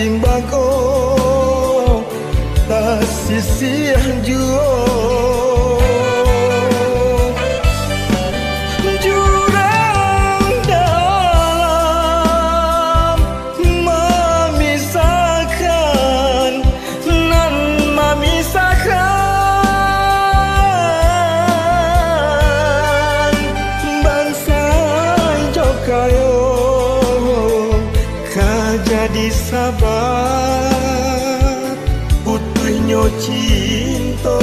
timbangko tak sisiah juo jurang dalam memisahkan nan memisahkan bangsa jokayo jadi sabar putuhnyo cinta